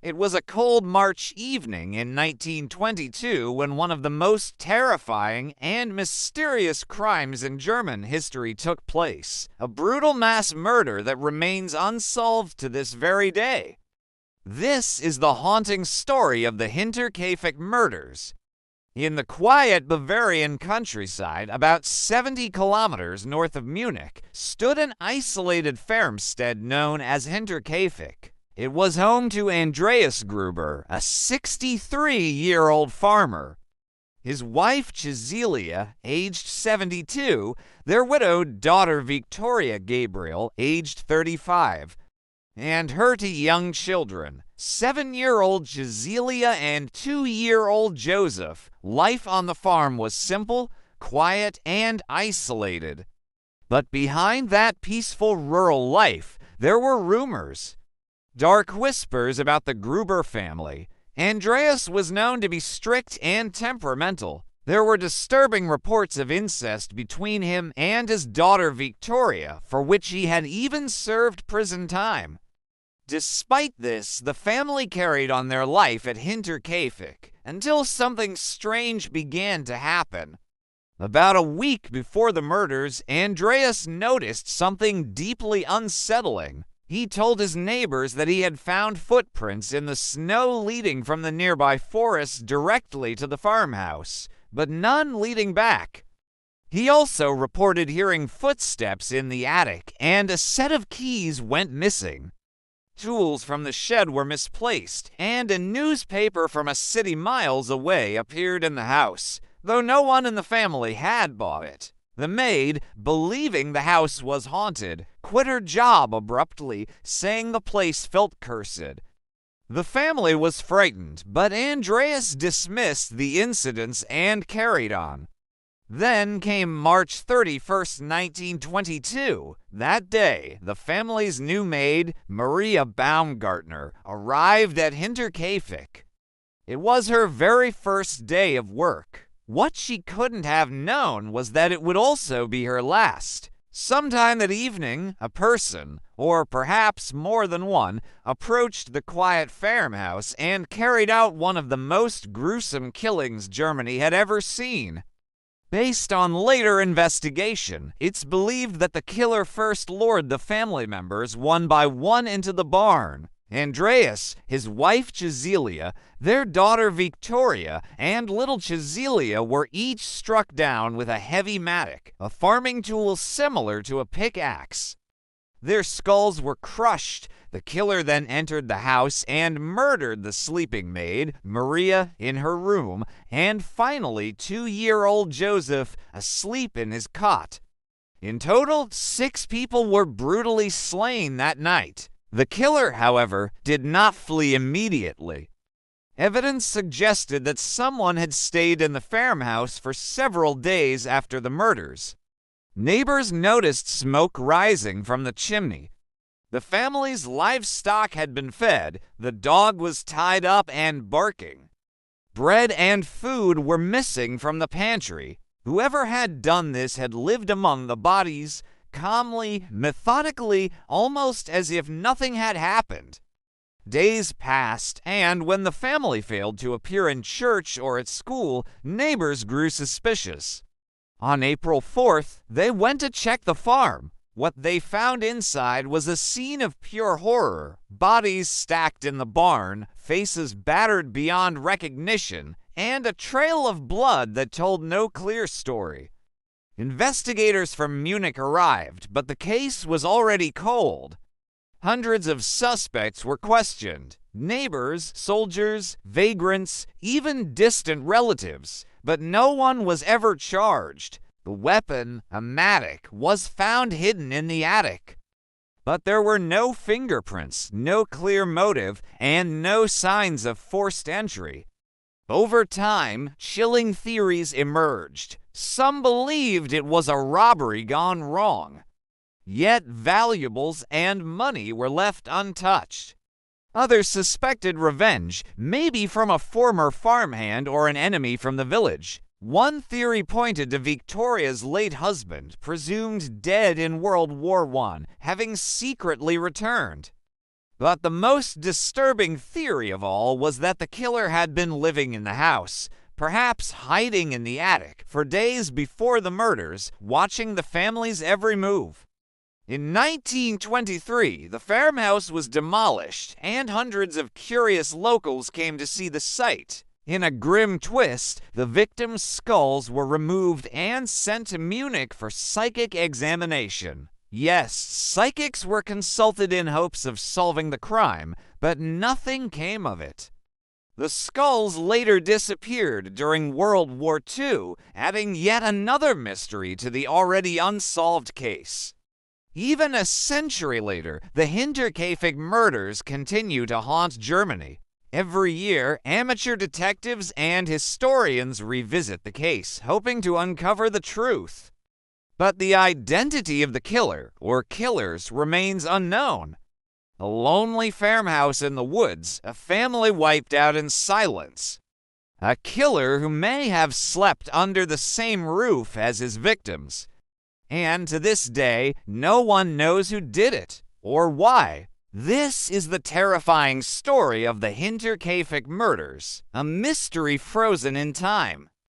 It was a cold March evening in 1922 when one of the most terrifying and mysterious crimes in German history took place, a brutal mass murder that remains unsolved to this very day. This is the haunting story of the Hinterkaifeck murders. In the quiet Bavarian countryside, about 70 kilometers north of Munich, stood an isolated farmstead known as Hinterkaifeck. It was home to Andreas Gruber, a 63-year-old farmer. His wife, Cecilia, aged 72, their widowed daughter, Victoria Gabriel, aged 35, and her two young children, 7-year-old Cecilia and 2-year-old Joseph. Life on the farm was simple, quiet, and isolated. But behind that peaceful rural life, there were rumors. Dark whispers about the Gruber family. Andreas was known to be strict and temperamental. There were disturbing reports of incest between him and his daughter Victoria, for which he had even served prison time. Despite this, the family carried on their life at Hinterkaifeck until something strange began to happen. About a week before the murders, Andreas noticed something deeply unsettling. He told his neighbors that he had found footprints in the snow leading from the nearby forest directly to the farmhouse, but none leading back. He also reported hearing footsteps in the attic, and a set of keys went missing. Tools from the shed were misplaced, and a newspaper from a city miles away appeared in the house, though no one in the family had bought it. The maid, believing the house was haunted, quit her job abruptly, saying the place felt cursed. The family was frightened, but Andreas dismissed the incidents and carried on. Then came March 31st, 1922. That day, the family's new maid, Maria Baumgartner, arrived at Hinterkaifeck. It was her very first day of work. What she couldn't have known was that it would also be her last. Sometime that evening, a person, or perhaps more than one, approached the quiet farmhouse and carried out one of the most gruesome killings Germany had ever seen. Based on later investigation, it's believed that the killer first lured the family members one by one into the barn. Andreas, his wife Cecilia, their daughter Victoria, and little Cecilia were each struck down with a heavy mattock, a farming tool similar to a pickaxe. Their skulls were crushed. The killer then entered the house and murdered the sleeping maid, Maria, in her room, and finally 2-year-old Joseph asleep in his cot. In total, 6 people were brutally slain that night. The killer, however, did not flee immediately. Evidence suggested that someone had stayed in the farmhouse for several days after the murders. Neighbors noticed smoke rising from the chimney. The family's livestock had been fed, the dog was tied up and barking. Bread and food were missing from the pantry. Whoever had done this had lived among the bodies, calmly, methodically, almost as if nothing had happened. Days passed, and when the family failed to appear in church or at school, neighbors grew suspicious. On April 4th, they went to check the farm. What they found inside was a scene of pure horror. Bodies stacked in the barn, faces battered beyond recognition, and a trail of blood that told no clear story. Investigators from Munich arrived, but the case was already cold. Hundreds of suspects were questioned. Neighbors, soldiers, vagrants, even distant relatives. But no one was ever charged. The weapon, a mattock, was found hidden in the attic. But there were no fingerprints, no clear motive, and no signs of forced entry. Over time, chilling theories emerged. Some believed it was a robbery gone wrong. Yet valuables and money were left untouched. Others suspected revenge, maybe from a former farmhand or an enemy from the village. One theory pointed to Victoria's late husband, presumed dead in World War I, having secretly returned. But the most disturbing theory of all was that the killer had been living in the house, perhaps hiding in the attic, for days before the murders, watching the family's every move. In 1923, the farmhouse was demolished, and hundreds of curious locals came to see the site. In a grim twist, the victims' skulls were removed and sent to Munich for psychic examination. Yes, psychics were consulted in hopes of solving the crime, but nothing came of it. The skulls later disappeared during World War II, adding yet another mystery to the already unsolved case. Even a century later, the Hinterkaifeck murders continue to haunt Germany. Every year, amateur detectives and historians revisit the case, hoping to uncover the truth. But the identity of the killer, or killers, remains unknown. A lonely farmhouse in the woods, a family wiped out in silence. A killer who may have slept under the same roof as his victims. And to this day, no one knows who did it, or why. This is the terrifying story of the Hinterkaifeck murders, a mystery frozen in time.